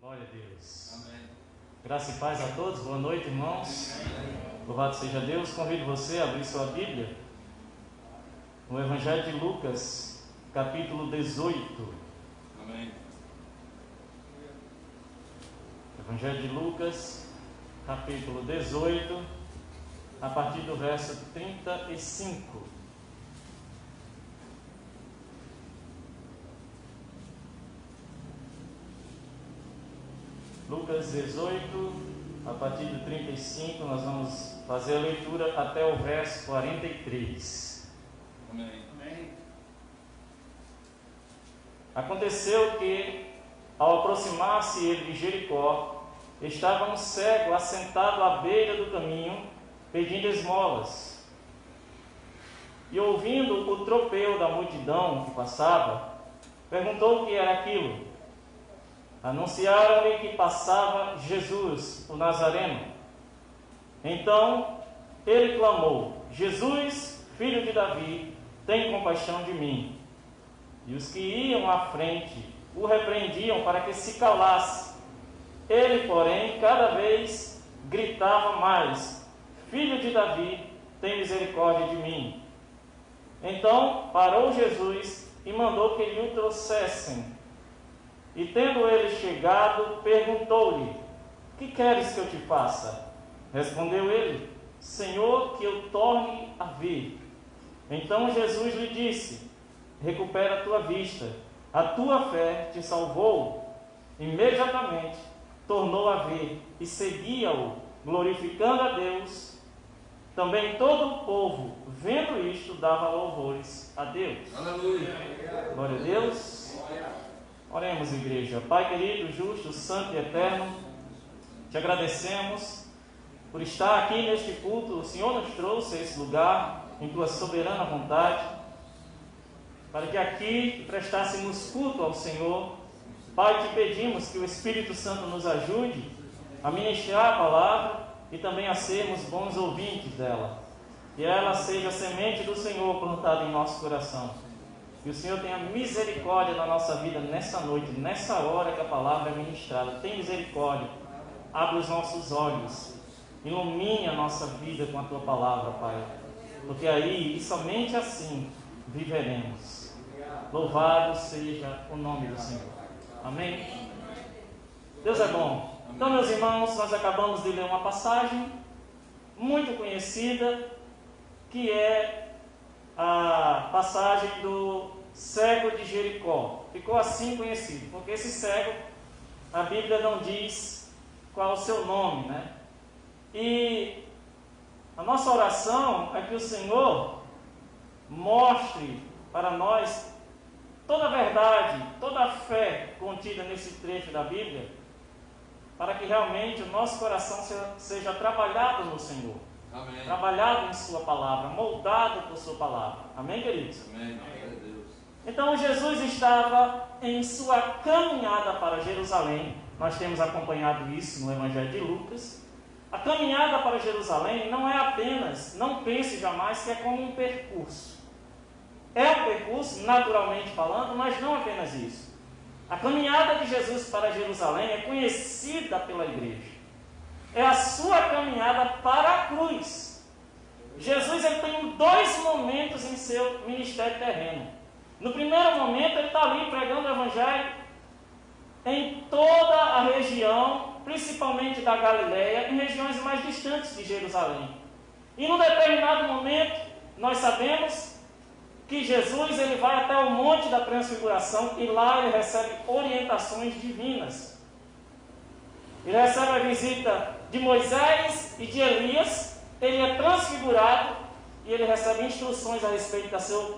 Glória a Deus. Amém. Graça e paz a todos. Boa noite, irmãos. Louvado seja Deus. Convido você a abrir sua Bíblia no Evangelho de Lucas, capítulo 18. Amém. Evangelho de Lucas, capítulo 18, a partir do verso 35. Lucas 18, a partir do 35, nós vamos fazer a leitura até o verso 43. Amém. Amém. Aconteceu que, ao aproximar-se ele de Jericó, estava um cego assentado à beira do caminho, pedindo esmolas. E ouvindo o tropel da multidão que passava, perguntou o que era aquilo. Anunciaram-lhe que passava Jesus, o Nazareno. Então ele clamou: Jesus, filho de Davi, tem compaixão de mim. E os que iam à frente o repreendiam para que se calasse. Ele, porém, cada vez gritava mais: Filho de Davi, tem misericórdia de mim. Então parou Jesus e mandou que lhe o trouxessem. E tendo ele chegado, perguntou-lhe: Que queres que eu te faça? Respondeu ele: Senhor, que eu torne a ver. Então Jesus lhe disse: Recupera a tua vista, a tua fé te salvou. Imediatamente tornou a ver e seguia-o, glorificando a Deus. Também todo o povo, vendo isto, dava louvores a Deus. Aleluia. Glória a Deus. Oremos, igreja. Pai querido, justo, santo e eterno, te agradecemos por estar aqui neste culto. O Senhor nos trouxe a esse lugar em tua soberana vontade, para que aqui prestássemos culto ao Senhor. Pai, te pedimos que o Espírito Santo nos ajude a ministrar a palavra e também a sermos bons ouvintes dela. E ela seja a semente do Senhor plantada em nosso coração. Que o Senhor tenha misericórdia na nossa vida nessa noite, nessa hora que a palavra é ministrada. Tem misericórdia. Abre os nossos olhos. Ilumine a nossa vida com a tua palavra, Pai. Porque aí, e somente assim, viveremos. Louvado seja o nome do Senhor. Amém? Deus é bom. Então, meus irmãos, nós acabamos de ler uma passagem muito conhecida, que é a passagem do cego de Jericó. Ficou assim conhecido, porque esse cego, a Bíblia não diz qual é o seu nome, né? E a nossa oração é que o Senhor mostre para nós toda a verdade, toda a fé contida nesse trecho da Bíblia, para que realmente o nosso coração seja trabalhado no Senhor. Amém. Trabalhado em sua palavra, moldado por sua palavra. Amém, queridos? Amém. Glória a Deus. Então Jesus estava em sua caminhada para Jerusalém. Nós temos acompanhado isso no Evangelho de Lucas. A caminhada para Jerusalém não é apenas, não pense jamais que é como um percurso. É um percurso, naturalmente falando, mas não apenas isso. A caminhada de Jesus para Jerusalém é conhecida pela igreja. É a sua caminhada para a cruz. Jesus ele tem dois momentos em seu ministério terreno. No primeiro momento, ele está ali pregando o Evangelho em toda a região, principalmente da Galileia, em regiões mais distantes de Jerusalém. E num determinado momento, nós sabemos que Jesus ele vai até o Monte da Transfiguração e lá ele recebe orientações divinas. Ele recebe a visita de Moisés e de Elias, ele é transfigurado e ele recebe instruções a respeito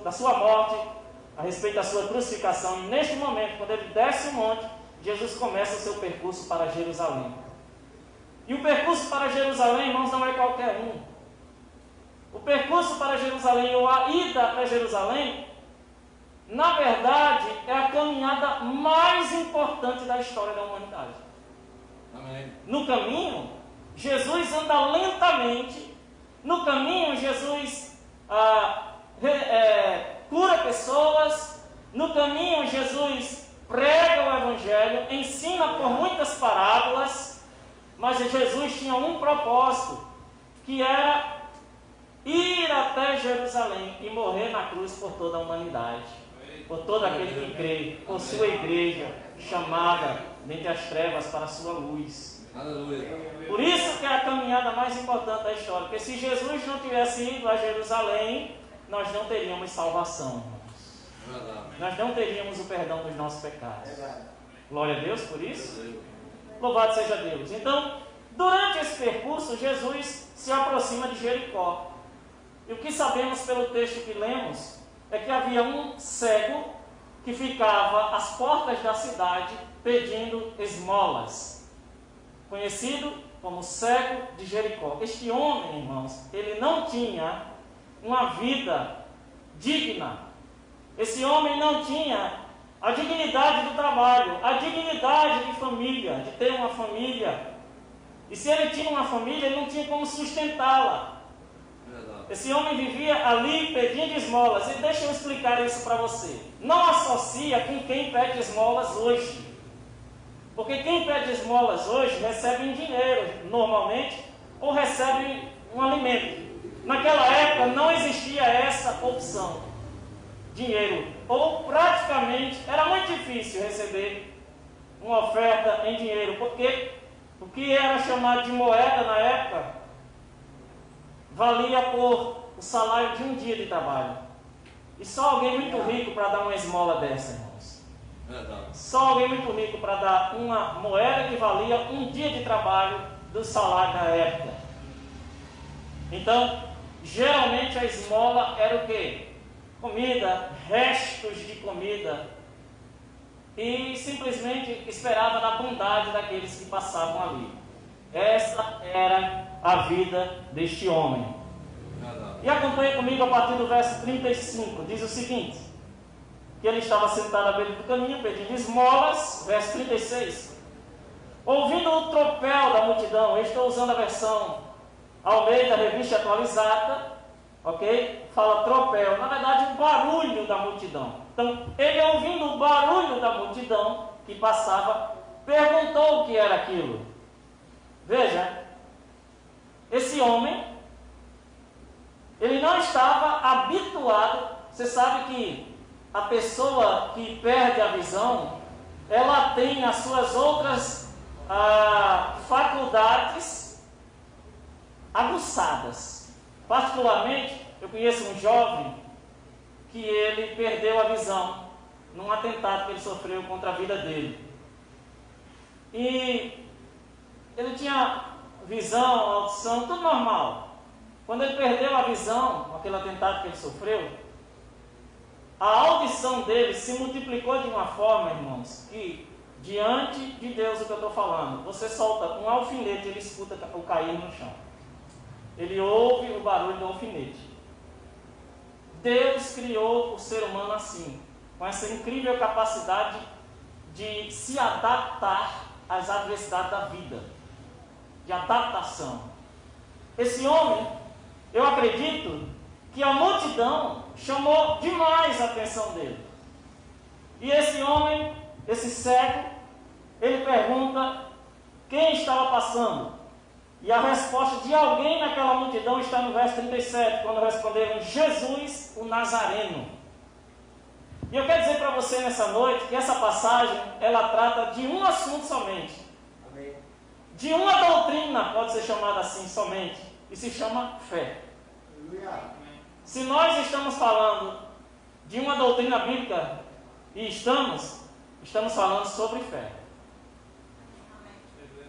da sua morte, a respeito da sua crucificação. E neste momento, quando ele desce o monte, Jesus começa o seu percurso para Jerusalém. E o percurso para Jerusalém, irmãos, não é qualquer um. O percurso para Jerusalém, ou a ida para Jerusalém, na verdade, é a caminhada mais importante da história da humanidade. Amém. No caminho, Jesus anda lentamente. No caminho, Jesus cura pessoas. No caminho, Jesus prega o Evangelho, ensina por muitas parábolas, mas Jesus tinha um propósito, que era ir até Jerusalém e morrer na cruz por toda a humanidade, por todo aquele que crê, por sua igreja chamada dentre as trevas para a sua luz. Aleluia. Por isso que é a caminhada mais importante da história, porque se Jesus não tivesse ido a Jerusalém, nós não teríamos salvação, irmãos. Nós não teríamos o perdão dos nossos pecados. Glória a Deus por isso. Louvado seja Deus. Então, durante esse percurso, Jesus se aproxima de Jericó. E o que sabemos pelo texto que lemos é que havia um cego que ficava às portas da cidade pedindo esmolas, conhecido como cego de Jericó. Este homem, irmãos, ele não tinha uma vida digna. Esse homem não tinha a dignidade do trabalho, a dignidade de família, de ter uma família. E se ele tinha uma família, ele não tinha como sustentá-la. Esse homem vivia ali pedindo esmolas. E deixa eu explicar isso para você. Não associa com quem pede esmolas hoje. Porque quem pede esmolas hoje recebe em dinheiro, normalmente, ou recebe um alimento. Naquela época não existia essa opção. Dinheiro. Ou praticamente era muito difícil receber uma oferta em dinheiro. Porque o que era chamado de moeda na época valia por o salário de um dia de trabalho. E só alguém muito rico para dar uma esmola dessa, irmãos. Só alguém muito rico para dar uma moeda que valia um dia de trabalho do salário da época. Então, geralmente a esmola era o quê? Comida, restos de comida. E simplesmente esperava da bondade daqueles que passavam ali. Essa era a vida deste homem. E acompanhe comigo a partir do verso 35. Diz o seguinte: que ele estava sentado à beira do caminho pedindo esmolas. Verso 36. Ouvindo o tropel da multidão, eu estou usando a versão Almeida, revista atualizada, ok? Fala tropel, na verdade o barulho da multidão. Então, ele ouvindo o barulho da multidão que passava, perguntou o que era aquilo. Veja, esse homem, ele não estava habituado. Você sabe que a pessoa que perde a visão, ela tem as suas outras faculdades aguçadas. Particularmente, eu conheço um jovem que ele perdeu a visão num atentado que ele sofreu contra a vida dele. E ele tinha visão, audição, tudo normal. Quando ele perdeu a visão, aquele atentado que ele sofreu, a audição dele se multiplicou de uma forma, irmãos, que diante de Deus, o que eu estou falando, você solta um alfinete, ele escuta o cair no chão. Ele ouve o barulho do alfinete. Deus criou o ser humano assim, com essa incrível capacidade de se adaptar às adversidades da vida, de adaptação. Esse homem, eu acredito que a multidão chamou demais a atenção dele. E esse homem, esse cego, ele pergunta quem estava passando. E a resposta de alguém naquela multidão está no verso 37, quando responderam: Jesus, o Nazareno. E eu quero dizer para você nessa noite que essa passagem, ela trata de um assunto somente. Amém. De uma doutrina, pode ser chamada assim somente, e se chama fé. Se nós estamos falando de uma doutrina bíblica, e estamos falando sobre fé.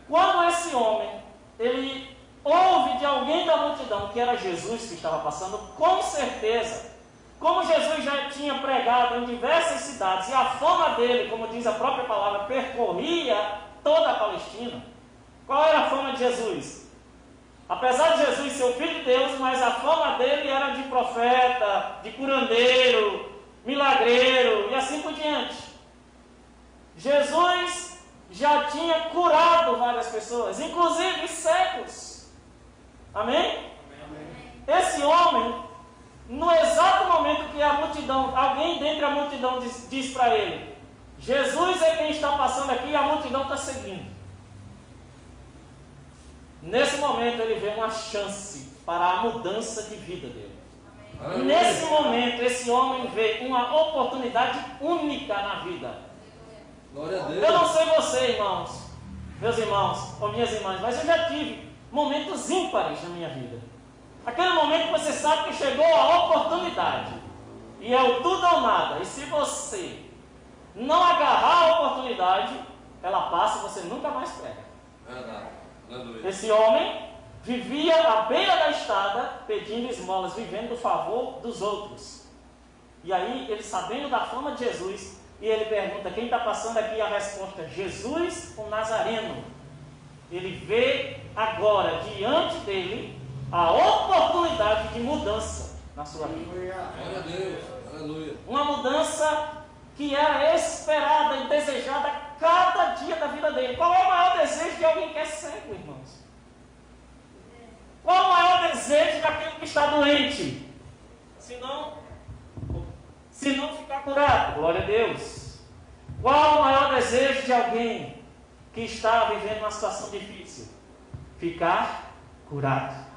Quando esse homem, ele ouve de alguém da multidão que era Jesus que estava passando, com certeza, como Jesus já tinha pregado em diversas cidades, e a fama dele, como diz a própria palavra, percorria toda a Palestina. Qual era a fama de Jesus? Apesar de Jesus ser o Filho de Deus, mas a fama dele era de profeta, de curandeiro, milagreiro e assim por diante. Jesus já tinha curado várias pessoas, inclusive cegos. Amém? Amém? Esse homem, no exato momento que a multidão, alguém dentre a multidão diz para ele: Jesus é quem está passando aqui e a multidão está seguindo. Nesse momento ele vê uma chance para a mudança de vida dele. Amém. Nesse momento esse homem vê uma oportunidade única na vida. Glória a Deus. Eu não sei você, irmãos, meus irmãos ou minhas irmãs, mas eu já tive momentos ímpares na minha vida. Aquele momento que você sabe que chegou a oportunidade e é o tudo ou nada. E se você não agarrar a oportunidade, ela passa e você nunca mais pega. Verdade. Esse homem vivia à beira da estrada pedindo esmolas, vivendo do favor dos outros. E aí ele, sabendo da fama de Jesus, e ele pergunta: quem está passando aqui? A resposta é Jesus, o Nazareno. Ele vê agora diante dele a oportunidade de mudança na sua vida. Glória a Deus. Aleluia. Uma mudança que era esperada e desejada cada dia da vida dele. Qual é o maior desejo de alguém que é cego, irmãos? Qual é o maior desejo daquele que está doente? Se não ficar curado. Glória a Deus. Qual é o maior desejo de alguém que está vivendo uma situação difícil? Ficar curado.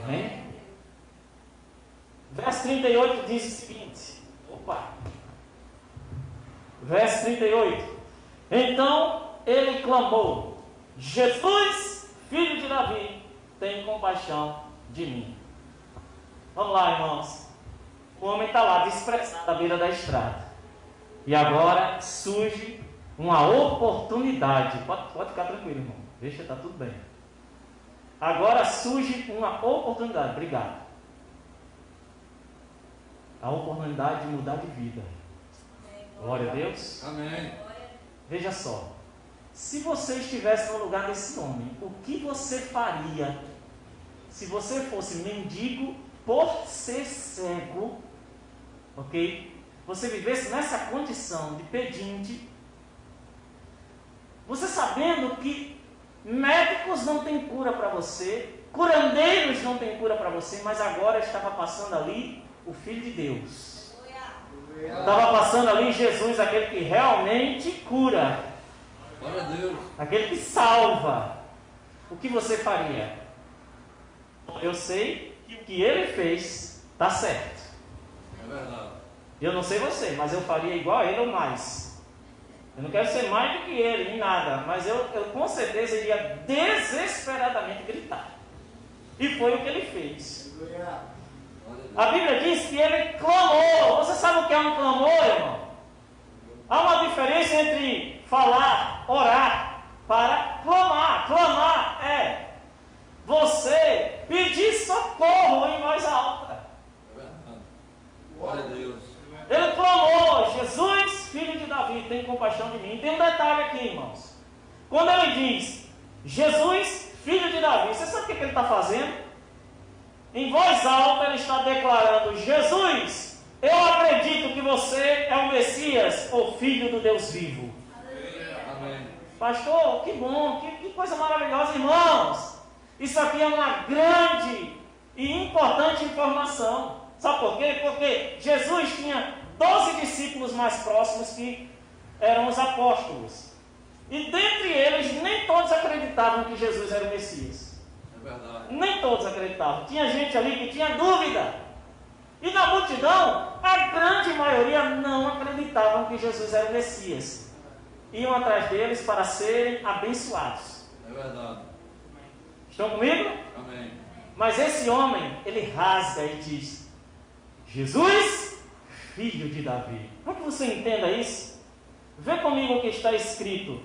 Amém? Verso 38 diz o seguinte. Verso 38. Então ele clamou: Jesus, filho de Davi, tem compaixão de mim. Vamos lá, irmãos. O homem está lá, desprezado à beira da estrada. E agora surge uma oportunidade. Pode ficar tranquilo, irmão. Deixa, está tudo bem. Agora surge uma oportunidade. Obrigado. A oportunidade de mudar de vida. Glória a Deus. Amém. Veja só. Se você estivesse no lugar desse homem, o que você faria se você fosse mendigo por ser cego? Ok? Você vivesse nessa condição de pedinte, você sabendo que médicos não têm cura para você, curandeiros não têm cura para você, mas agora estava passando ali o Filho de Deus. Estava passando ali Jesus, aquele que realmente cura. Glória a Deus. Aquele que salva. O que você faria? Eu sei que o que ele fez está certo. É verdade. Eu não sei você, mas eu faria igual a ele ou mais. Eu não quero ser mais do que ele em nada, mas eu com certeza iria desesperadamente gritar. E foi o que ele fez. A Bíblia diz que ele clamou. Você sabe o que é um clamor, irmão? Há uma diferença entre falar, orar, para clamar. Clamar é você pedir socorro em voz alta. É verdade. Glória a Deus. Ele clamou: Jesus, filho de Davi, tem compaixão de mim. Tem um detalhe aqui, irmãos. Quando ele diz Jesus, filho de Davi, você sabe o que ele está fazendo? Em voz alta ele está declarando: Jesus, eu acredito que você é o Messias, o Filho do Deus vivo. Amém. Pastor, que bom, que coisa maravilhosa, irmãos. Isso aqui é uma grande e importante informação. Sabe por quê? Porque Jesus tinha 12 discípulos mais próximos que eram os apóstolos. E dentre eles, nem todos acreditavam que Jesus era o Messias. É verdade. Nem todos acreditavam. Tinha gente ali que tinha dúvida. E na multidão, a grande maioria não acreditavam que Jesus era o Messias. Iam atrás deles para serem abençoados. É verdade. Estão comigo? Amém. Mas esse homem, ele rasga e diz: Jesus, filho de Davi. Para que você entenda isso, vê comigo o que está escrito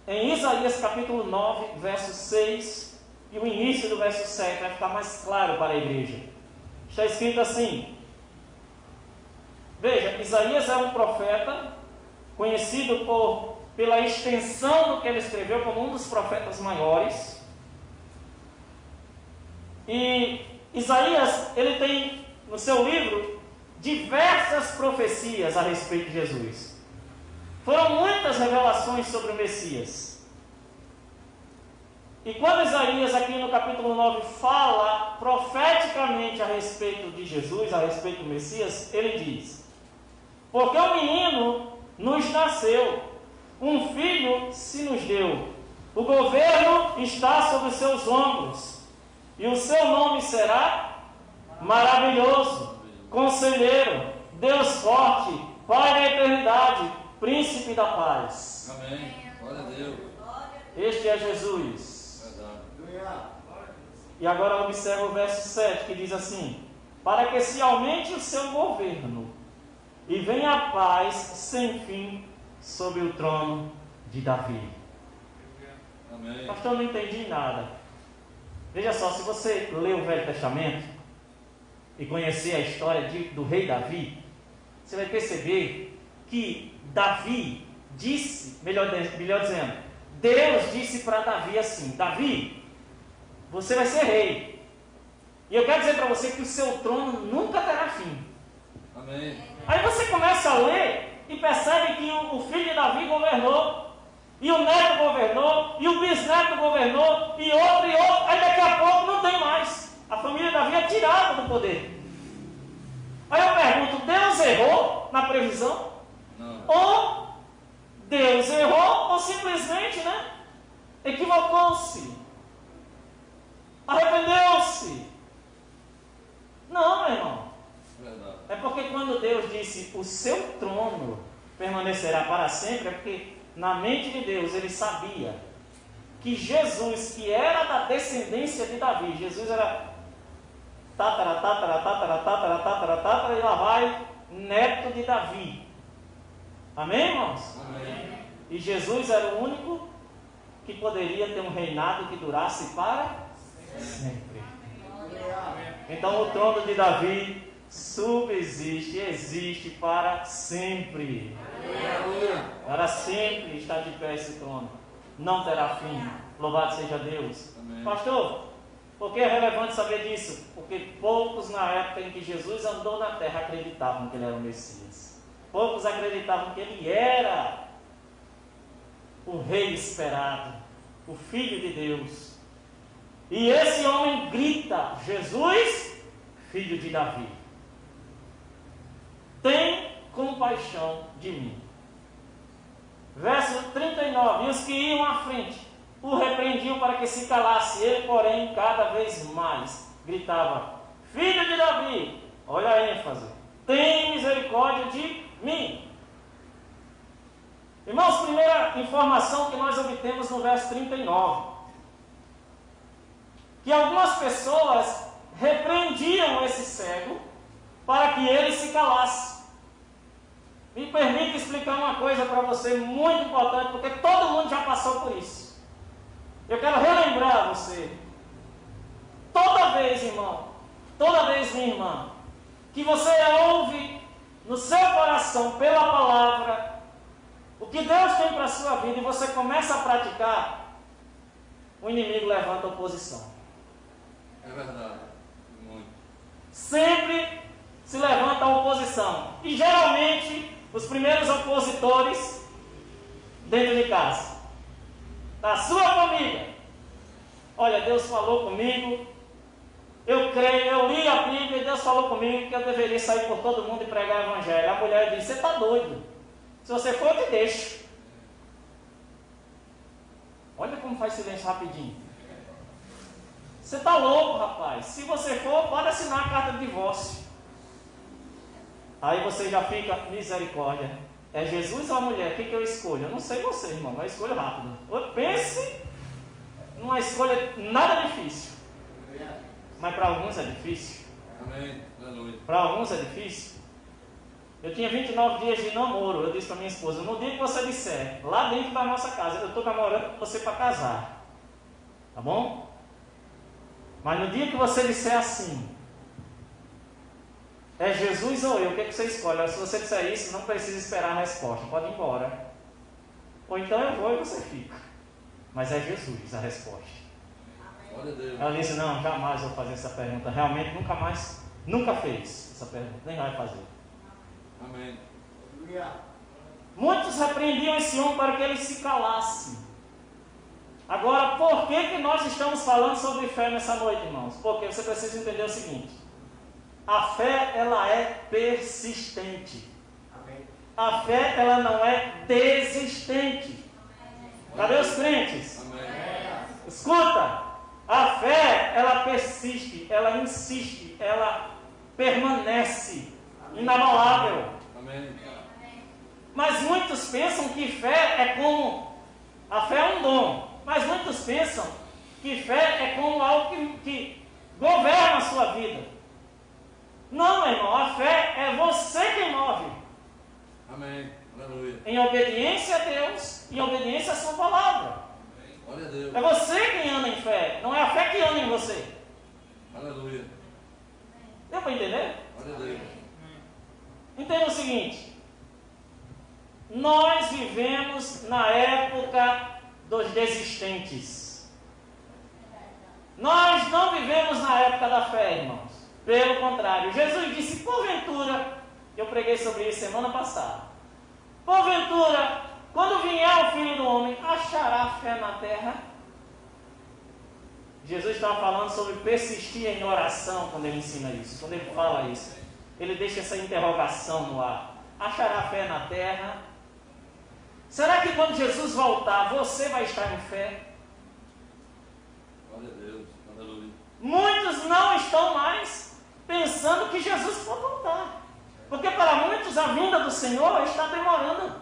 em Isaías capítulo 9, verso 6 e o início do verso 7, vai ficar mais claro para a igreja. Está escrito assim. Veja, Isaías é um profeta conhecido pela extensão do que ele escreveu como um dos profetas maiores. E Isaías, ele tem no seu livro diversas profecias a respeito de Jesus. Foram muitas revelações sobre o Messias. E quando Isaías, aqui no capítulo 9, fala profeticamente a respeito de Jesus, a respeito do Messias, ele diz: porque o menino nos nasceu, um filho se nos deu. O governo está sobre os seus ombros, e o seu nome será Maravilhoso, Conselheiro, Deus Forte, Pai da Eternidade, Príncipe da Paz. Amém. Glória a Deus. Este é Jesus. Verdade. E agora observa o verso 7, que diz assim: para que se aumente o seu governo e venha a paz sem fim sobre o trono de Davi. Amém. Pastor, eu não entendi nada. Veja só, se você ler o Velho Testamento e conhecer a história do rei Davi, você vai perceber que Davi disse, melhor dizendo, Deus disse para Davi assim: Davi, você vai ser rei. E eu quero dizer para você que o seu trono nunca terá fim. Amém. Aí você começa a ler e percebe que o filho de Davi governou, e o neto governou, e o bisneto governou, e outro, aí daqui a pouco não tem mais. A família de Davi é tirada do poder. Aí eu pergunto, Deus errou na previsão? Não. Ou Deus errou, ou simplesmente, equivocou-se, arrependeu-se? Não, meu irmão. Verdade. É porque quando Deus disse, o seu trono permanecerá para sempre, é porque na mente de Deus ele sabia que Jesus, que era da descendência de Davi, Jesus era tatara, e lá vai neto de Davi. Amém, irmãos? Amém. E Jesus era o único que poderia ter um reinado que durasse para sempre. Então o trono de Davi subsiste, existe para sempre. Para sempre está de pé esse trono. Não terá fim. Louvado seja Deus. Amém. Pastor, por que é relevante saber disso? Porque poucos na época em que Jesus andou na terra acreditavam que ele era o Messias. Poucos acreditavam que ele era o rei esperado, o Filho de Deus. E esse homem grita: Jesus, filho de Davi, tem compaixão de mim. Verso 39: e os que iam à frente o repreendiam para que se calasse. Ele, porém, cada vez mais gritava: Filho de Davi, olha a ênfase, tem misericórdia de mim. Irmãos, primeira informação que nós obtemos no verso 39, que algumas pessoas repreendiam esse cego para que ele se calasse. Me permita explicar uma coisa para você muito importante, porque todo mundo já passou por isso. Eu quero relembrar você. Toda vez, irmão, toda vez, minha irmã, que você ouve no seu coração, pela palavra, o que Deus tem para a sua vida, e você começa a praticar, o inimigo levanta oposição. É verdade. Muito. Sempre se levanta a oposição. E geralmente, os primeiros opositores dentro de casa, da sua família. Olha, Deus falou comigo, eu creio, eu li a Bíblia e Deus falou comigo que eu deveria sair por todo mundo e pregar o Evangelho. A mulher disse: você está doido? Se você for, eu te deixo. Olha como faz silêncio rapidinho. Você está louco, rapaz. Se você for, pode assinar a carta de divórcio. Aí você já fica: misericórdia, é Jesus ou a mulher? O que eu escolho? Eu não sei você, irmão, mas eu escolho rápido. Pense numa escolha nada difícil. Mas para alguns é difícil. Amém. Aleluia. Para alguns é difícil. Eu tinha 29 dias de namoro. Eu disse para minha esposa: no dia que você disser, lá dentro da nossa casa, eu estou namorando com você para casar, tá bom? Mas no dia que você disser assim, é Jesus ou eu, o que é que você escolhe? Se você disser isso, não precisa esperar a resposta, pode ir embora. Ou então eu vou e você fica. Mas é Jesus a resposta. Glória a Deus. Ela disse: não, jamais vou fazer essa pergunta. Realmente nunca fez essa pergunta, nem vai fazer. Amém. Muitos repreendiam esse homem para que ele se calasse. Agora, por que nós estamos falando sobre fé nessa noite, irmãos? Porque você precisa entender o seguinte: a fé, ela é persistente. Amém. a fé ela não é desistente. Cadê os crentes? Amém. Escuta, a fé ela persiste, ela insiste, ela permanece inabalável. Amém. Mas muitos pensam que fé é como... A fé é um dom, mas muitos pensam que fé é como algo que governa a sua vida. Não, meu irmão, a fé é você quem move. Amém. Aleluia. Em obediência a Deus, em obediência à sua palavra. Glória a Deus. É você quem anda em fé, não é a fé que anda em você. Aleluia. Deu para entender? Glória a Deus. Entenda o seguinte: nós vivemos na época dos desistentes. Nós não vivemos na época da fé, irmãos. Pelo contrário, Jesus disse, porventura, eu preguei sobre isso semana passada, porventura, quando vier o Filho do Homem, achará fé na terra? Jesus estava falando sobre persistir em oração quando ele ensina isso, quando ele fala isso. Ele deixa essa interrogação no ar. Achará fé na terra? Será que quando Jesus voltar, você vai estar em fé? Glória a Deus. Aleluia. Muitos não estão mais pensando que Jesus vai voltar. Porque para muitos a vinda do Senhor está demorando.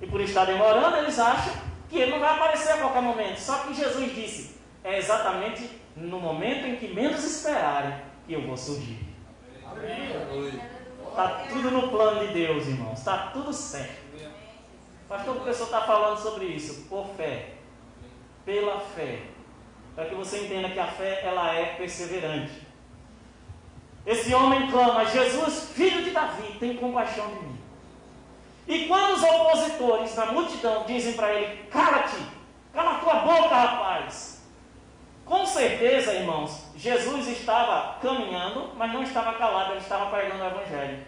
E por estar demorando, eles acham que Ele não vai aparecer a qualquer momento. Só que Jesus disse, é exatamente no momento em que menos esperarem que eu vou surgir. Aleluia. Está tudo no plano de Deus, irmãos. Está tudo certo. Pastor, o professor está falando sobre isso. Por fé. Pela fé. Para que você entenda que a fé ela é perseverante. Esse homem clama, Jesus, filho de Davi, tem compaixão de mim. E quando os opositores na multidão dizem para ele, cala-te, cala a tua boca, rapaz. Com certeza, irmãos, Jesus estava caminhando, mas não estava calado, ele estava pregando o Evangelho.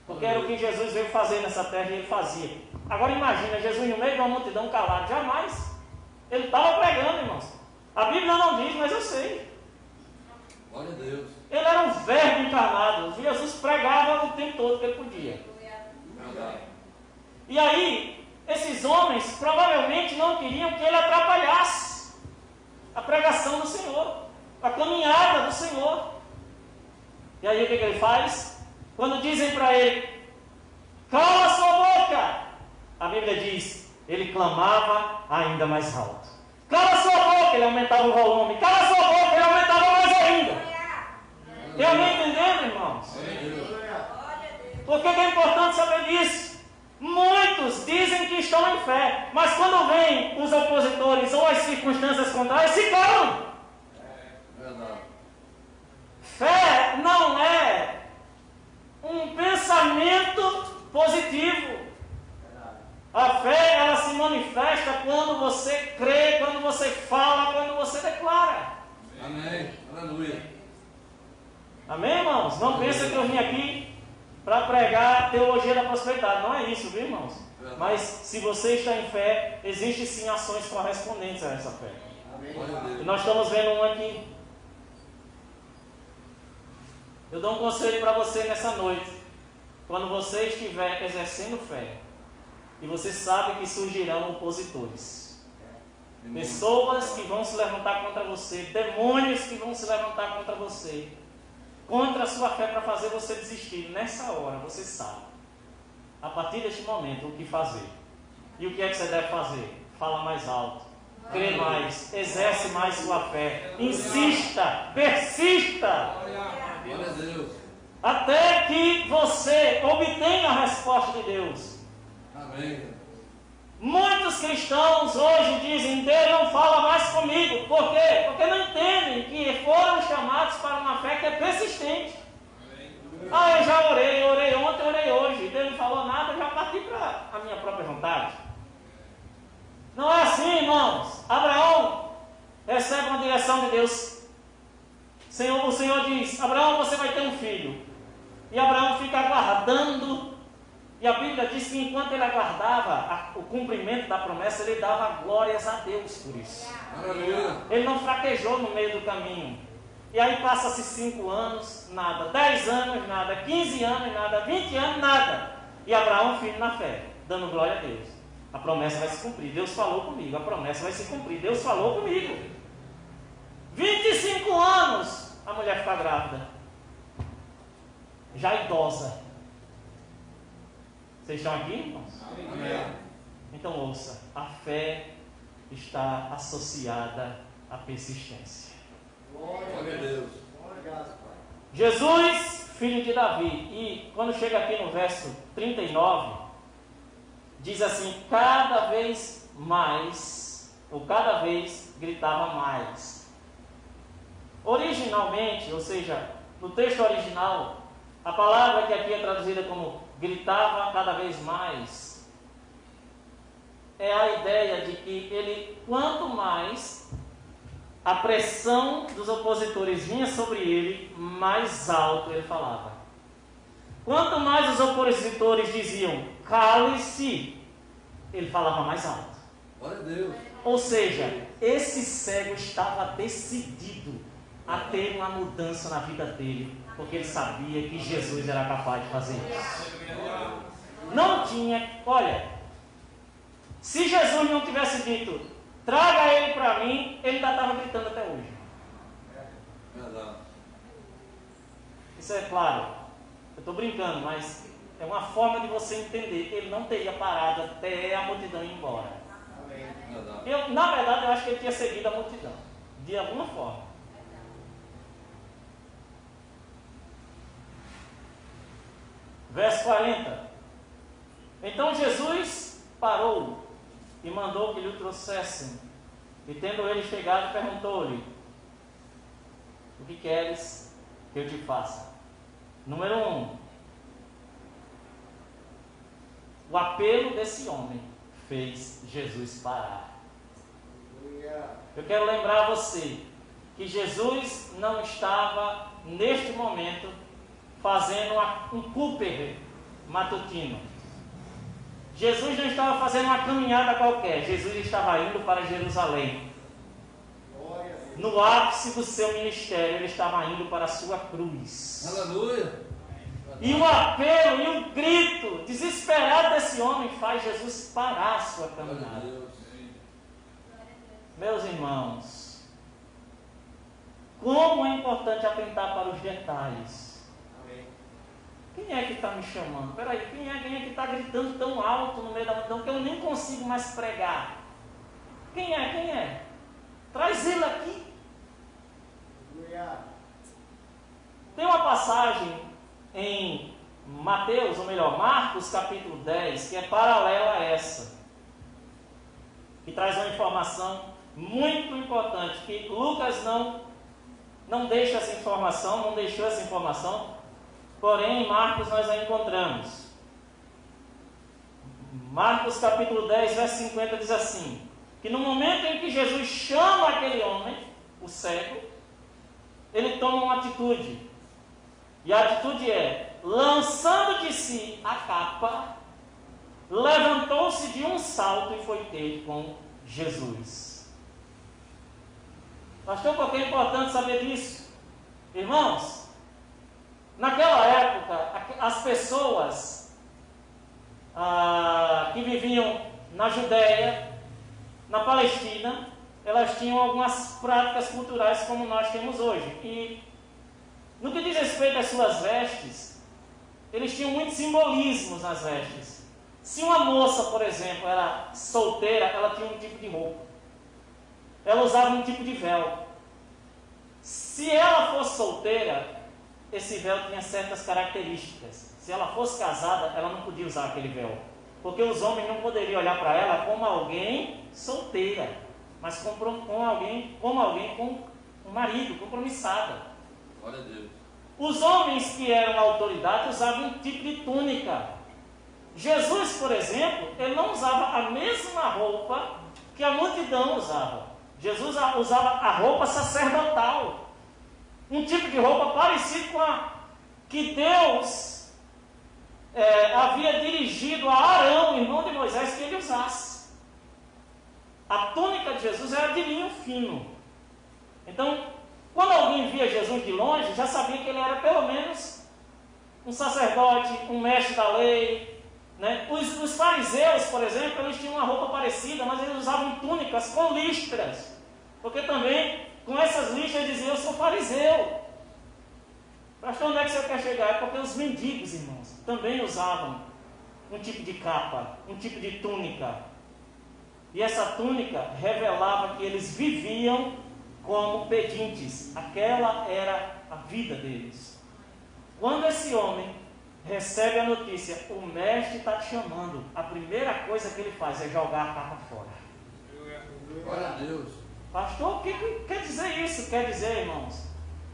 Porque era o que Jesus veio fazer nessa terra e ele fazia. Agora imagina, Jesus no meio de uma multidão calado, jamais. Ele estava pregando, irmãos. A Bíblia não diz, mas eu sei. Glória a Deus. Ele era um verbo encarnado. Jesus pregava o tempo todo que ele podia. Verdade. E aí, esses homens provavelmente não queriam que ele atrapalhasse a pregação do Senhor, a caminhada do Senhor. E aí o que ele faz? Quando dizem para ele, cala a sua boca, a Bíblia diz, ele clamava ainda mais alto. Cala a sua boca, ele aumentava o volume. Cala a sua boca, ele aumentava mais ainda. Tem alguém entendendo, irmãos? Por que é importante saber disso? Muitos dizem que estão em fé, mas quando vêm os opositores ou as circunstâncias contrárias, se calam. Verdade. Fé não é um pensamento positivo. A fé, ela se manifesta quando você crê, quando você fala, quando você declara. Amém. Aleluia. Amém, irmãos? Não pensa que eu vim aqui para pregar teologia da prosperidade. Não é isso, viu, irmãos? Mas se você está em fé, existem sim ações correspondentes a essa fé. Glória a E Deus. nós estamos vendo um aqui. Eu dou um conselho para você nessa noite. Quando você estiver exercendo fé, e você sabe que surgirão opositores. Pessoas que vão se levantar contra você, demônios que vão se levantar contra você, contra a sua fé para fazer você desistir. Nessa hora, você sabe, a partir deste momento, o que fazer. E o que é que você deve fazer? Fala mais alto, crê mais, exerce mais sua fé, insista, persista, Glória a Deus. até que você obtenha a resposta de Deus. Amém. Muitos cristãos hoje dizem, Deus não fala mais comigo. Por quê? Porque não entendem que foram chamados para uma fé que é persistente. Ah, eu já orei ontem, orei hoje. Deus não falou nada, eu já parti para a minha própria vontade. Não é assim, irmãos. Abraão recebe uma direção de Deus. O Senhor diz, Abraão, você vai ter um filho. E Abraão fica aguardando. E a Bíblia diz que enquanto ele aguardava o cumprimento da promessa, ele dava glórias a Deus por isso. Aleluia. Ele não fraquejou no meio do caminho. E aí passa-se 5 anos, nada. 10 anos, nada. 15 anos, nada. 20 anos, nada. E Abraão firme na fé, dando glória a Deus. A promessa vai se cumprir. Deus falou comigo. A promessa vai se cumprir. Deus falou comigo. 25 anos a mulher fica grávida. Já idosa. Vocês estão aqui, irmãos? Amém. Então ouça. A fé está associada à persistência. Glória a Deus. Jesus, filho de Davi. E quando chega aqui no verso 39, diz assim: cada vez mais, ou cada vez gritava mais. Originalmente, ou seja, no texto original, a palavra que aqui é traduzida como gritava cada vez mais, é a ideia de que ele, quanto mais a pressão dos opositores vinha sobre ele, mais alto ele falava. Quanto mais os opositores diziam, cale-se, ele falava mais alto. Glória a Deus. Ou seja, esse cego estava decidido a ter uma mudança na vida dele, porque ele sabia que Jesus era capaz de fazer isso. Não tinha, olha, se Jesus não tivesse dito, traga ele para mim, ele ainda estava gritando até hoje. Verdade. Isso é claro, eu estou brincando, mas é uma forma de você entender. Ele não teria parado até a multidão ir embora. Verdade. Na verdade, eu acho que ele tinha seguido a multidão, de alguma forma. Verso 40. Então Jesus parou e mandou que lhe o trouxessem. E tendo ele chegado, perguntou-lhe: o que queres que eu te faça? Número 1. O apelo desse homem fez Jesus parar. Eu quero lembrar a você que Jesus não estava, neste momento, fazendo um Cooper matutino. Jesus não estava fazendo uma caminhada qualquer. Jesus estava indo para Jerusalém. No ápice do seu ministério, ele estava indo para a sua cruz. Aleluia. E o apelo e o grito desesperado desse homem faz Jesus parar a sua Glória a caminhada. Deus. Meus irmãos, como é importante atentar para os detalhes. Quem é que está me chamando? Peraí, quem é que está gritando tão alto no meio da multidão que eu nem consigo mais pregar? Quem é? Quem é? Traz ele aqui. Tem uma passagem em Mateus, ou melhor, Marcos capítulo 10, que é paralela a essa, que traz uma informação muito importante, que Lucas não deixa essa informação, não deixou essa informação, porém em Marcos nós a encontramos. Marcos capítulo 10, verso 50 diz assim, que no momento em que Jesus chama aquele homem, o cego, ele toma uma atitude. E a atitude é, lançando de si a capa, levantou-se de um salto e foi ter com Jesus. Pastor, porque é importante saber disso? Irmãos, naquela época, as pessoas que viviam na Judéia, na Palestina, elas tinham algumas práticas culturais como nós temos hoje. E no que diz respeito às suas vestes, eles tinham muitos simbolismos nas vestes. Se uma moça, por exemplo, era solteira, ela tinha um tipo de roupa. Ela usava um tipo de véu. Se ela fosse solteira, esse véu tinha certas características. Se ela fosse casada, ela não podia usar aquele véu. Porque os homens não poderiam olhar para ela como alguém solteira, mas como alguém com um marido, compromissada. Glória a Deus. Os homens que eram autoridade usavam um tipo de túnica. Jesus, por exemplo, ele não usava a mesma roupa que a multidão usava. Jesus usava a roupa sacerdotal. Um tipo de roupa parecido com a que Deus havia dirigido a Arão, irmão de Moisés, que ele usasse. A túnica de Jesus era de linho fino. Então, quando alguém via Jesus de longe, já sabia que ele era pelo menos um sacerdote, um mestre da lei, Né? Os fariseus, por exemplo, eles tinham uma roupa parecida, mas eles usavam túnicas com listras. Porque também, com essas listras, eles diziam, eu sou fariseu. Pastor, onde é que você quer chegar? É porque os mendigos, irmãos, também usavam um tipo de capa, um tipo de túnica. E essa túnica revelava que eles viviam como pedintes. Aquela era a vida deles. Quando esse homem recebe a notícia, o mestre está te chamando, a primeira coisa que ele faz é jogar a capa fora. Glória a Deus. Pastor, o que quer dizer isso? Quer dizer, irmãos,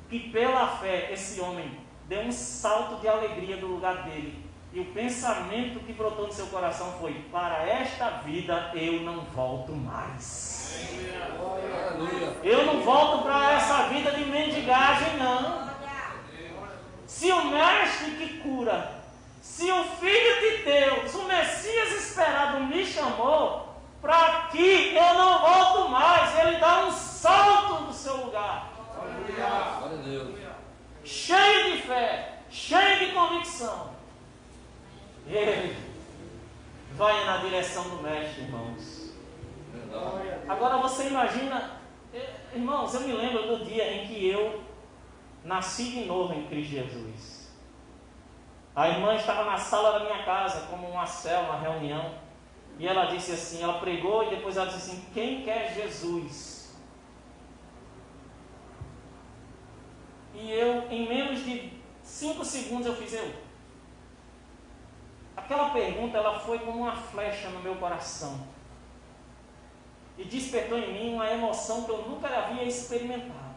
que pela fé esse homem deu um salto de alegria do lugar dele. E o pensamento que brotou no seu coração foi: para esta vida eu não volto mais. Eu não volto para essa vida de mendigagem, não. Se o mestre que cura, se o Filho de Deus, o Messias esperado me chamou, para que eu não volto mais, ele dá um salto do seu lugar. Glória a Deus. Cheio de fé, cheio de convicção. Ele vai na direção do mestre, irmãos. Agora você imagina, irmãos, eu me lembro do dia em que eu nasci de novo em Cristo Jesus. A irmã estava na sala da minha casa, como uma célula, uma reunião, e ela disse assim, ela pregou e depois ela disse assim: quem quer Jesus? E eu, em menos de 5 segundos, eu fiz eu. Aquela pergunta, ela foi como uma flecha no meu coração e despertou em mim uma emoção que eu nunca havia experimentado.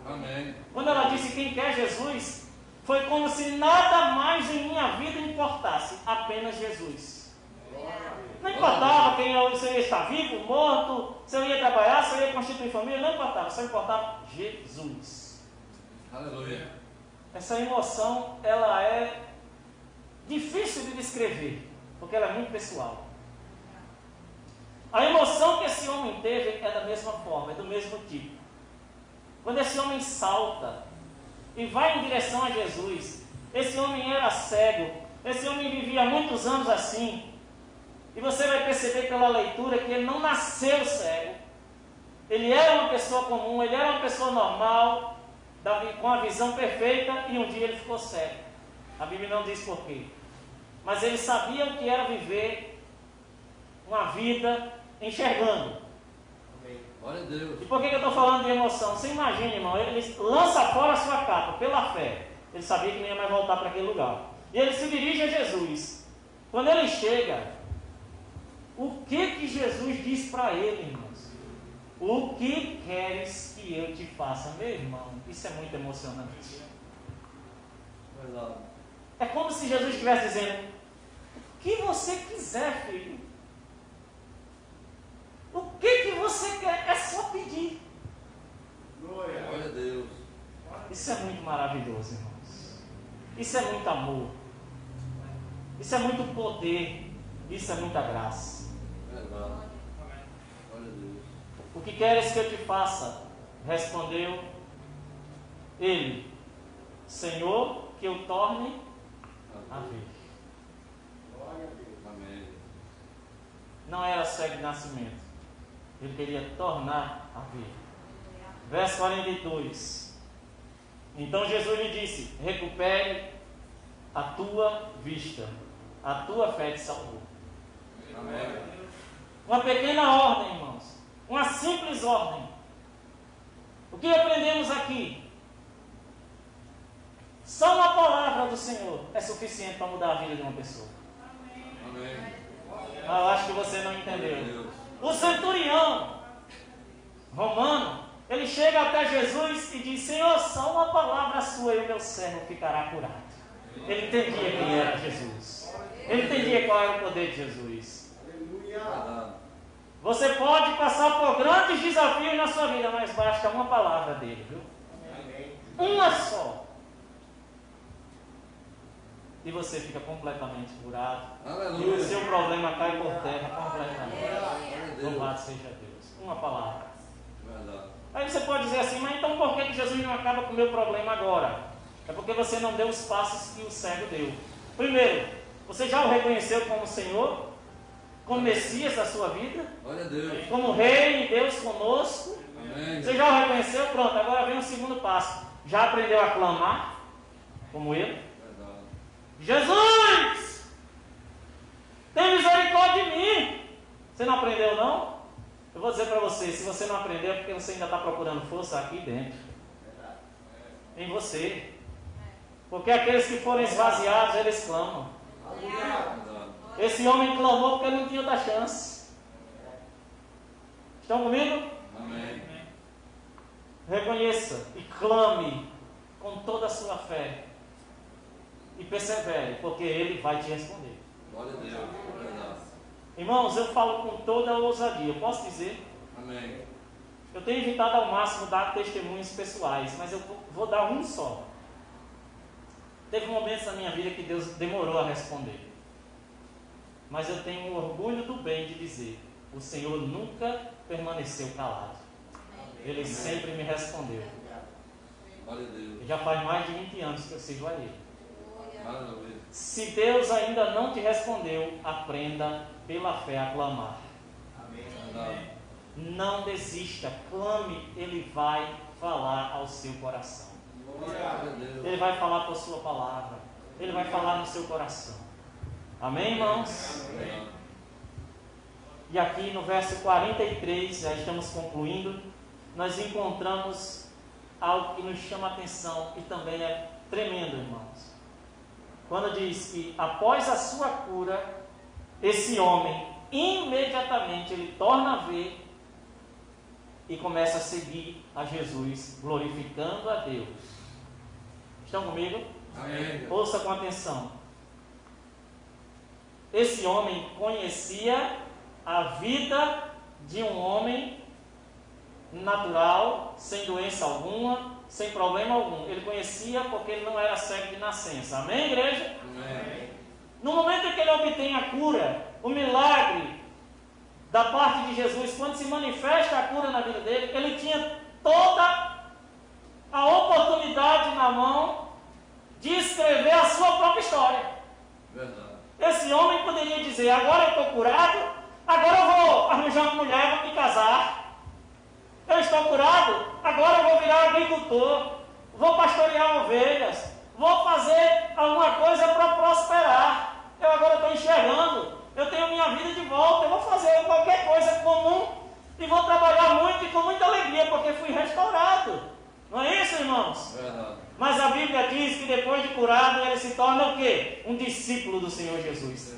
Amém. Quando ela disse quem quer Jesus, foi como se nada mais em minha vida importasse, apenas Jesus. Não importava se eu ia estar vivo, morto, se eu ia trabalhar, se eu ia constituir família, não importava, só importava Jesus. Aleluia. Essa emoção, ela é difícil de descrever, porque ela é muito pessoal. A emoção que esse homem teve é da mesma forma, é do mesmo tipo. Quando esse homem salta e vai em direção a Jesus, esse homem era cego, esse homem vivia muitos anos assim, e você vai perceber pela leitura que ele não nasceu cego, ele era uma pessoa comum, ele era uma pessoa normal, com a visão perfeita, e um dia ele ficou cego. A Bíblia não diz porquê, mas ele sabia o que era viver uma vida enxergando. Glória a Deus. E por que eu estou falando de emoção? Você imagina, irmão, ele lança fora a sua capa pela fé. Ele sabia que não ia mais voltar para aquele lugar. E ele se dirige a Jesus. Quando ele chega, o que Jesus diz para ele, irmãos? O que queres que eu te faça, meu irmão? Isso é muito emocionante. Verdade. É como se Jesus estivesse dizendo: o que você quiser, filho. O que você quer? É só pedir. Glória a Deus. Isso é muito maravilhoso, irmãos. Isso é muito amor. Isso é muito poder. Isso é muita graça. Verdade. Glória a Deus. O que queres que eu te faça? Respondeu ele: Senhor, que eu torne a ver. Amém. Não era cego de nascimento. Ele queria tornar a ver. Verso 42. Então Jesus lhe disse: recupere a tua vista. A tua fé te salvou. Amém. Uma pequena ordem, irmãos. Uma simples ordem. O que aprendemos aqui? Só uma palavra do Senhor é suficiente para mudar a vida de uma pessoa. Amém. Eu acho que você não entendeu. O centurião romano, ele chega até Jesus e diz: Senhor, só uma palavra sua e o meu servo ficará curado. Ele entendia quem era Jesus. Ele entendia qual era o poder de Jesus. Você pode passar por grandes desafios na sua vida, mas basta uma palavra dele, viu? Uma só. E você fica completamente curado. Aleluia. E o seu problema cai por terra completamente. Louvado seja Deus. Uma palavra. Verdade. Aí você pode dizer assim: mas então por que Jesus não acaba com o meu problema agora? É porque você não deu os passos que o cego deu. Primeiro, Você já o reconheceu como Senhor? Como Messias da sua vida? Glória a Deus. Como Rei e Deus conosco? Amém. Você já o reconheceu? Pronto, agora vem o segundo passo. Já aprendeu a clamar? Como ele? Verdade. Jesus! Tem misericórdia de mim! Você não aprendeu não? Eu vou dizer para você, se você não aprendeu é porque você ainda está procurando força aqui dentro. Em você. Porque aqueles que forem esvaziados, eles clamam. Verdade. Esse homem clamou porque ele não tinha outra chance. Estão comigo? Amém. Reconheça e clame com toda a sua fé. E persevere, porque ele vai te responder. Glória a Deus. Verdade. Irmãos, eu falo com toda a ousadia. Eu posso dizer? Amém. Eu tenho evitado ao máximo dar testemunhos pessoais, mas eu vou dar um só. Teve momentos na minha vida que Deus demorou a responder. Mas eu tenho o orgulho do bem de dizer: o Senhor nunca permaneceu calado. Ele sempre me respondeu. Glória a Deus. E já faz mais de 20 anos que eu sirvo a Ele. Maravilha. Se Deus ainda não te respondeu, aprenda pela fé a clamar. Verdade. Não desista, clame, Ele vai falar ao seu coração. Glória a Deus. Ele vai falar por sua palavra. Ele vai falar no seu coração. Amém, irmãos? Verdade. E aqui no verso 43, já estamos concluindo, nós encontramos algo que nos chama a atenção e também é tremendo, irmãos. Quando diz que após a sua cura, esse homem imediatamente ele torna a ver e começa a seguir a Jesus, glorificando a Deus. Estão comigo? Amém. Ouça com atenção. Esse homem conhecia a vida de um homem natural, sem doença alguma, sem problema algum. Ele conhecia porque ele não era cego de nascença. Amém, igreja? Amém. No momento em que ele obtém a cura, o milagre da parte de Jesus, quando se manifesta a cura na vida dele, ele tinha toda a oportunidade na mão de escrever a sua própria história. Verdade. Esse homem poderia dizer: agora eu estou curado, agora eu vou arranjar uma mulher, vou me casar. Eu estou curado, agora eu vou virar agricultor, vou pastorear ovelhas, vou fazer alguma coisa para prosperar. Eu agora estou enxergando, eu tenho minha vida de volta, eu vou fazer qualquer coisa comum e vou trabalhar muito e com muita alegria, porque fui restaurado. Não é isso, irmãos? Verdade. Mas a Bíblia diz que depois de curado, ele se torna o quê? Um discípulo do Senhor Jesus.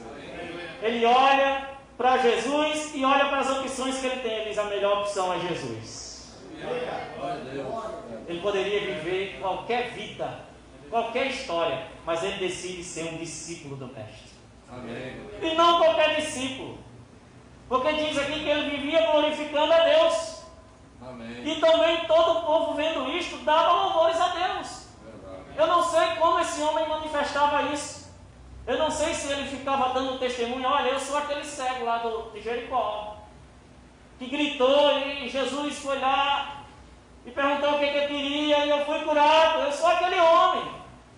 Ele olha para Jesus e olha para as opções que ele tem. Ele diz: a melhor opção é Jesus. Glória a Deus. Ele poderia viver qualquer vida, qualquer história, mas ele decide ser um discípulo do Mestre. Amém. E não qualquer discípulo, porque diz aqui que ele vivia glorificando a Deus. Amém. E também todo o povo vendo isto dava louvores a Deus. Verdade. Eu não sei como esse homem manifestava isso. Eu não sei se ele ficava dando testemunho: olha, eu sou aquele cego lá de Jericó, que gritou e Jesus foi lá e perguntou o que eu queria e eu fui curado. Eu sou aquele homem.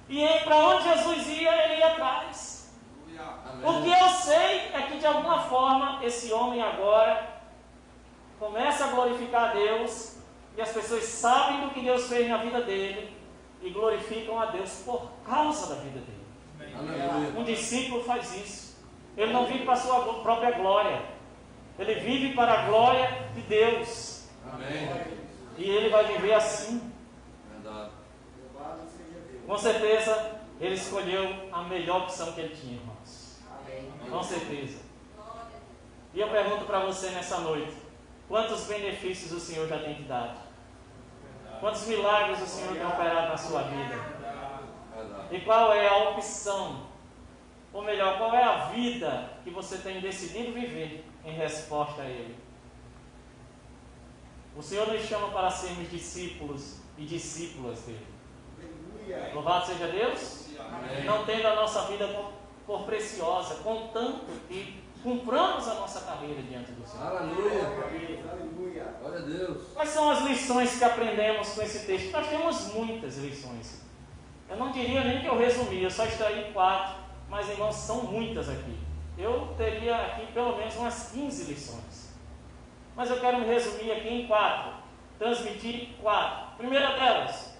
E para onde Jesus ia, ele ia atrás. Amém. O que eu sei é que de alguma forma esse homem agora começa a glorificar a Deus e as pessoas sabem do que Deus fez na vida dele e glorificam a Deus por causa da vida dele. Aleluia. Um discípulo faz isso. Ele não vive para a sua própria glória. Ele vive para a glória de Deus. Amém. E ele vai viver assim. Verdade. Com certeza, ele escolheu a melhor opção que ele tinha, irmãos. Com certeza. E eu pergunto para você nessa noite: quantos benefícios o Senhor já tem te dado? Quantos milagres o Senhor tem operado na sua vida? Verdade. E qual é a opção? Ou melhor, qual é a vida que você tem decidido viver em resposta a Ele? O Senhor nos chama para sermos discípulos e discípulas dele. Louvado seja Deus. Amém. Não tendo a nossa vida por preciosa, contanto que cumpramos a nossa carreira diante do Senhor. Aleluia. Glória a Deus. Quais são as lições que aprendemos com esse texto? Nós temos muitas lições. Eu não diria nem que eu resumi, eu só extraí 4 mas irmãos, são muitas aqui. Eu teria aqui pelo menos umas 15 lições. Mas eu quero me resumir aqui em 4. Transmitir 4. Primeira delas,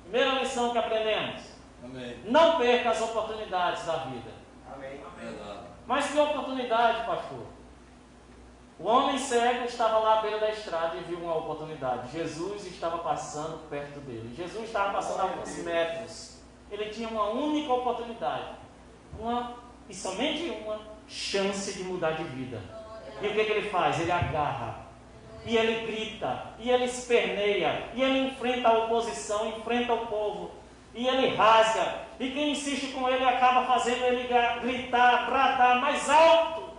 primeira lição que aprendemos. Amém. Não perca as oportunidades da vida. Amém. Verdade. Mas que oportunidade, pastor? O homem cego estava lá à beira da estrada e viu uma oportunidade. Jesus estava passando perto dele. Jesus estava passando a alguns metros. Ele tinha uma única oportunidade. E somente uma chance de mudar de vida. E o que ele faz? Ele agarra. E ele grita. E ele esperneia. E ele enfrenta a oposição, enfrenta o povo. E ele rasga. E quem insiste com ele acaba fazendo ele gritar, bradar mais alto.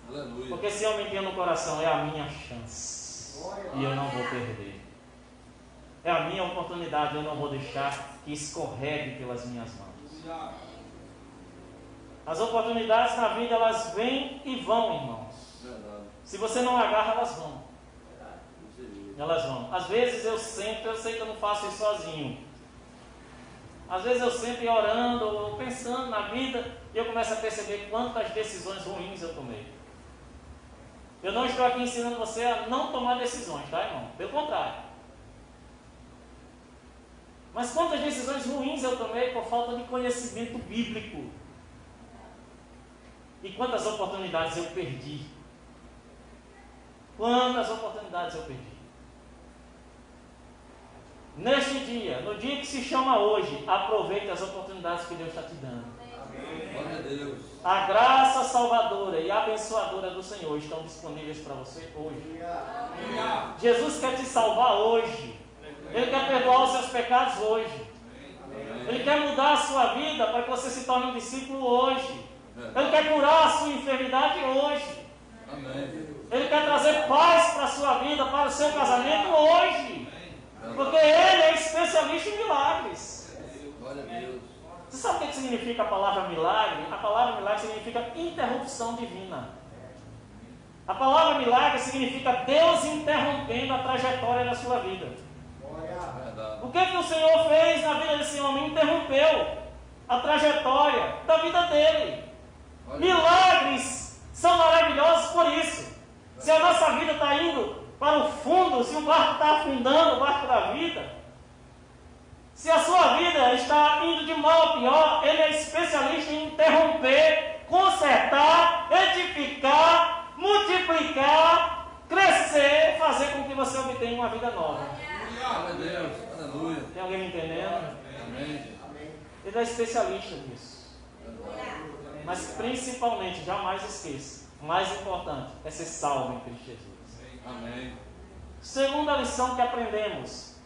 Aleluia. Porque esse homem tinha no coração, é a minha chance. E eu não vou perder. É a minha oportunidade, eu não vou deixar que escorregue pelas minhas mãos. As oportunidades na vida, elas vêm e vão, irmãos. Verdade. Se você não agarra, elas vão. Elas vão. Às vezes eu sento, eu sei que eu não faço isso sozinho. Às vezes eu sento orando, pensando na vida, e eu começo a perceber quantas decisões ruins eu tomei. Eu não estou aqui ensinando você a não tomar decisões, tá, irmão? Pelo contrário. Mas quantas decisões ruins eu tomei por falta de conhecimento bíblico? E quantas oportunidades eu perdi? Quantas oportunidades eu perdi? Neste dia, no dia que se chama hoje, aproveite as oportunidades que Deus está te dando. Glória a Deus. A graça salvadora e abençoadora do Senhor estão disponíveis para você hoje. Jesus quer te salvar hoje. Ele quer perdoar os seus pecados hoje. Ele quer mudar a sua vida para que você se torne um discípulo hoje. Ele quer curar a sua enfermidade hoje. Ele quer trazer paz para a sua vida, para o seu casamento hoje. Porque Ele é especialista em milagres. Glória a Deus. Você sabe o que significa a palavra milagre? A palavra milagre significa interrupção divina. A palavra milagre significa Deus interrompendo a trajetória da sua vida. O que o Senhor fez na vida desse homem? Interrompeu a trajetória da vida dele. Milagres são maravilhosos por isso. Se a nossa vida está indo para o fundo, se o barco está afundando, o barco da vida, se a sua vida está indo de mal a pior, Ele é especialista em interromper, consertar, edificar, multiplicar, crescer, fazer com que você obtenha uma vida nova. Glória a Deus. Aleluia. Tem alguém me entendendo? Amém. Ele é especialista nisso. Mas principalmente, jamais esqueça, o mais importante é ser salvo em Cristo Jesus. Amém. Segunda lição que aprendemos: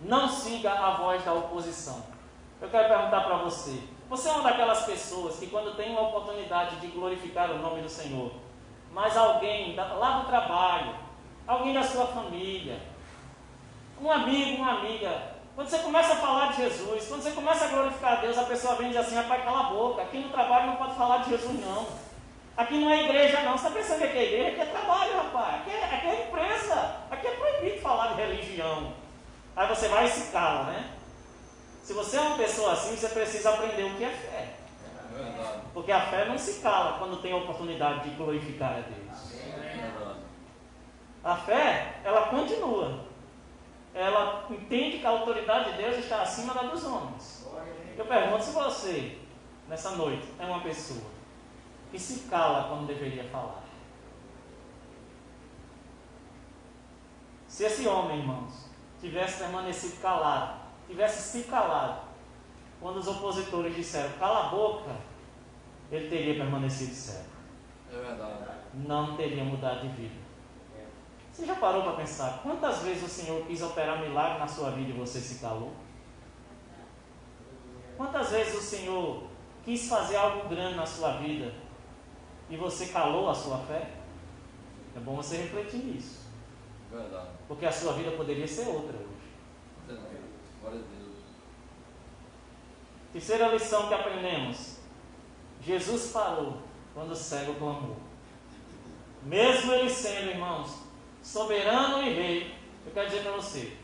não siga a voz da oposição. Eu quero perguntar para você: você é uma daquelas pessoas que, quando tem uma oportunidade de glorificar o nome do Senhor, mas alguém lá do trabalho, alguém da sua família, um amigo, uma amiga, quando você começa a falar de Jesus, quando você começa a glorificar a Deus, a pessoa vem e diz assim: rapaz, cala a boca, aqui no trabalho não pode falar de Jesus não. Aqui não é igreja não. Você está pensando que aqui é igreja? Aqui é trabalho, rapaz. Aqui é empresa. Aqui é proibido falar de religião. Aí você vai e se cala, né? Se você é uma pessoa assim, você precisa aprender o que é fé. Porque a fé não se cala quando tem a oportunidade de glorificar a Deus. A fé, ela continua. Ela entende que a autoridade de Deus está acima da dos homens. Eu pergunto se você, nessa noite, é uma pessoa que se cala quando deveria falar. Se esse homem, irmãos, tivesse permanecido calado, tivesse se calado, quando os opositores disseram cala a boca, ele teria permanecido cego. É verdade. Não teria mudado de vida. Você já parou para pensar quantas vezes o Senhor quis operar milagre na sua vida e você se calou? Quantas vezes o Senhor quis fazer algo grande na sua vida e você calou a sua fé? É bom você refletir nisso. Verdade. Porque a sua vida poderia ser outra hoje. Glória a Deus. Terceira lição que aprendemos: Jesus parou quando o cego clamou. Mesmo ele sendo, irmãos, soberano e rei, eu quero dizer para você,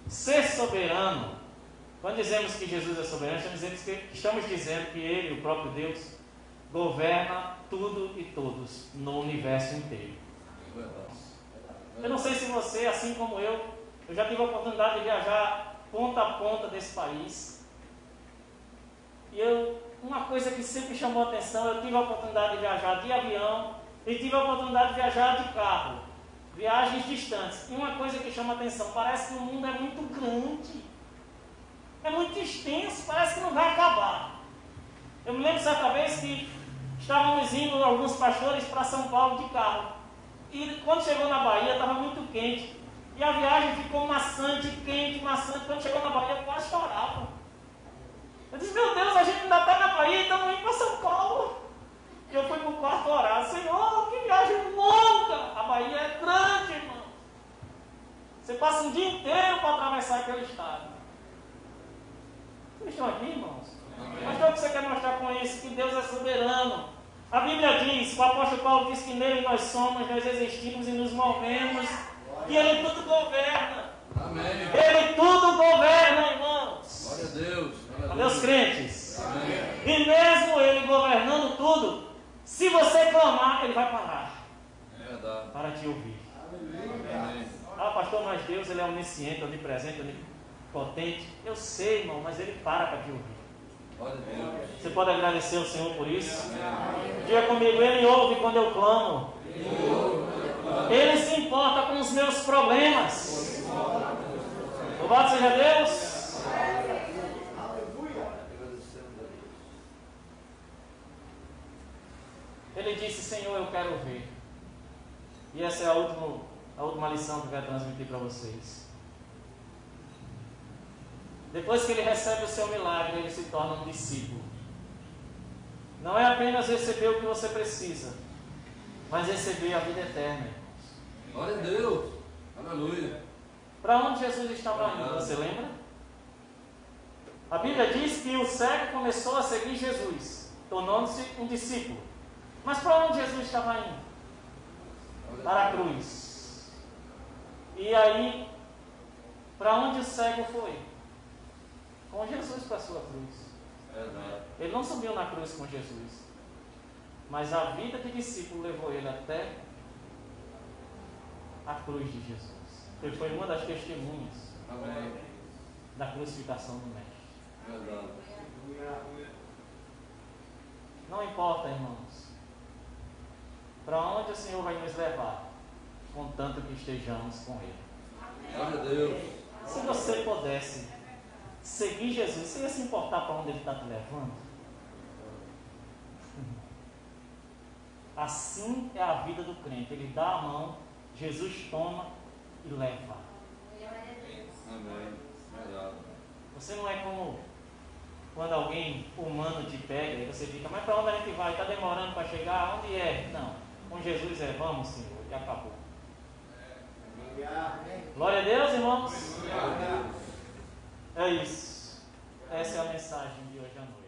ser soberano Quando dizemos que Jesus é soberano, estamos dizendo que Ele, o próprio Deus, governa tudo e todos no universo inteiro. Eu não sei se você, assim como eu já tive a oportunidade de viajar ponta a ponta desse país. E uma coisa que sempre chamou a atenção, eu tive a oportunidade de viajar de avião e tive a oportunidade de viajar de carro. Viagens distantes. E uma coisa que chama a atenção, parece que o mundo é muito grande. É muito extenso, parece que não vai acabar. Eu me lembro certa vez que estávamos indo alguns pastores para São Paulo de carro. E quando chegou na Bahia estava muito quente. E a viagem ficou maçante, quente, maçante. Quando chegou na Bahia eu quase chorava. Eu disse, meu Deus, a gente ainda está na Bahia e estamos indo para São Paulo. E eu fui para o quarto orar. Senhor, que viagem longa! A Bahia é grande, irmão. Você passa um dia inteiro para atravessar aquele estado. Vocês estão aqui, irmãos? Mas o que você quer mostrar com isso? Que Deus é soberano. A Bíblia diz, o apóstolo Paulo diz que nele nós somos, nós existimos e nos movemos. E Ele tudo governa. Amém. Ele tudo governa, irmãos. Glória a Deus. Olha os crentes. Amém. E mesmo Ele governando tudo, se você clamar, Ele vai parar. É verdade. Para te ouvir. Amém. Ah, pastor, mas Deus Ele é onisciente, onipresente, onipotente. Eu sei, irmão, mas Ele para te ouvir. Glória a Deus. Você pode agradecer ao Senhor por isso? Amém. Diga comigo, Ele ouve quando eu clamo. Ele se importa com os meus problemas. Louvado seja Deus. Ele disse, Senhor, eu quero ver. E essa é a última lição que eu quero transmitir para vocês. Depois que ele recebe o seu milagre, ele se torna um discípulo. Não é apenas receber o que você precisa, mas receber a vida eterna. Glória a Deus. Aleluia. Para onde Jesus estava indo, você lembra? A Bíblia diz que o cego começou a seguir Jesus, tornando-se um discípulo. Mas para onde Jesus estava indo? Para a cruz. E aí, para onde o cego foi? Com Jesus para a sua cruz. Verdade. Ele não subiu na cruz com Jesus, mas a vida de discípulo levou ele até a cruz de Jesus. Ele foi uma das testemunhas Amém. da crucificação do Mestre. Verdade. Não importa, irmãos, para onde o Senhor vai nos levar, contanto que estejamos com Ele. Glória a Deus. Se você pudesse seguir Jesus, você ia se importar para onde Ele está te levando? Assim é a vida do crente. Ele dá a mão, Jesus toma e leva. Amém. Verdade. Você não é como quando alguém humano te pega e você fica, mas para onde a gente vai? Está demorando para chegar? Onde é? Não. Com Jesus é, vamos, Senhor, e acabou. Glória a Deus, irmãos. Glória a Deus. É isso. Essa é a mensagem de hoje à noite.